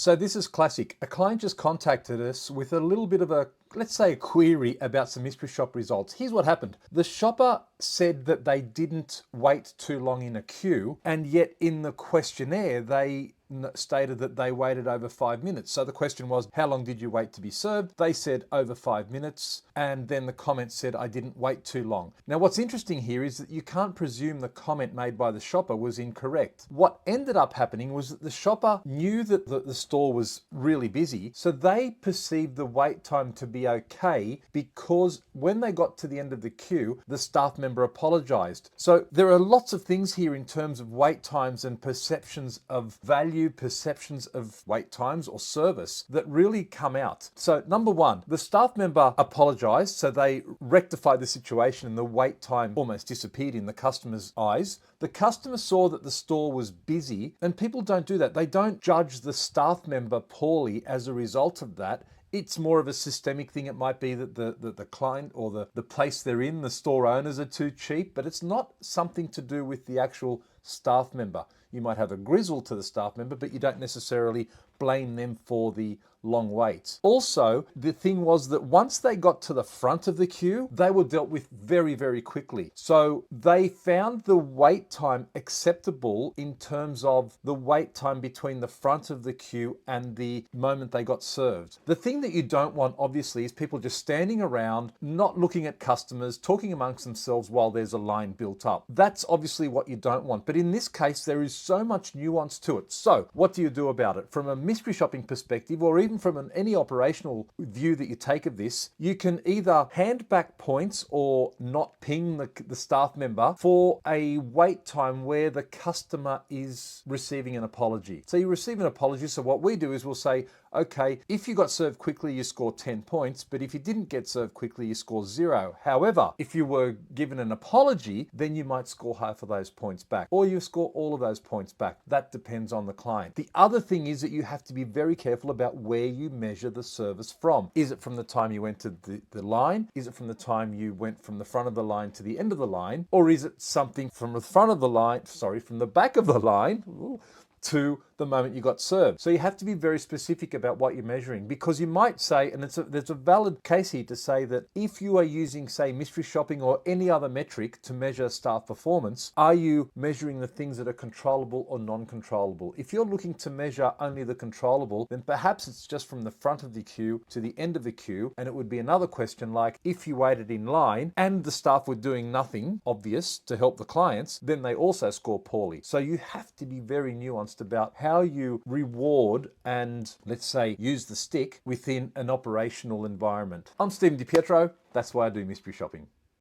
So this is classic. A client just contacted us with a little bit of a, let's say, a query about some mystery shop results. Here's what happened. The shopper said that they didn't wait too long in a queue, and yet in the questionnaire they stated that they waited over 5 minutes. So the question was, how long did you wait to be served? They said over 5 minutes, and then the comment said, I didn't wait too long. Now what's interesting here is that you can't presume the comment made by the shopper was incorrect. What ended up happening was that the shopper knew that the store was really busy, so they perceived the wait time to be okay because when they got to the end of the queue, the staff member apologized. So there are lots of things here in terms of wait times and perceptions of value, perceptions of wait times or service that really come out. So number one, the staff member apologized, so they rectified the situation and the wait time almost disappeared in the customer's eyes. The customer saw that the store was busy, and people don't do that. They don't judge the staff member poorly as a result of that. It's more of a systemic thing. It might be that the client or the place they're in, the store owners are too cheap, but it's not something to do with the actual staff member. You might have a grizzle to the staff member, but you don't necessarily blame them for the long waits. Also, the thing was that once they got to the front of the queue, they were dealt with very, very quickly. So they found the wait time acceptable in terms of the wait time between the front of the queue and the moment they got served. The thing that you don't want, obviously, is people just standing around, not looking at customers, talking amongst themselves while there's a line built up. That's obviously what you don't want. But in this case, there is so much nuance to it. So what do you do about it? From a mystery shopping perspective, or even from any operational view that you take of this, you can either hand back points or not ping the staff member for a wait time where the customer is receiving an apology. So you receive an apology. So what we do is we'll say, okay, if you got served quickly, you score 10 points, but if you didn't get served quickly, you score 0. However, if you were given an apology, then you might score half of those points back, or you score all of those points back. That depends on the client. The other thing is that you have to be very careful about where you measure the service from. Is it from the time you entered the line? Is it from the time you went from the front of the line to the end of the line? Or is it something from the front of the line, from the back of the line, to the moment you got served? So you have to be very specific about what you're measuring, because you might say, and there's a valid case here to say that if you are using, say, mystery shopping or any other metric to measure staff performance, are you measuring the things that are controllable or non-controllable? If you're looking to measure only the controllable, then perhaps it's just from the front of the queue to the end of the queue, and it would be another question like, if you waited in line and the staff were doing nothing obvious to help the clients, then they also score poorly. So you have to be very nuanced about how you reward and, let's say, use the stick within an operational environment. I'm Stephen DiPietro. That's why I do mystery shopping.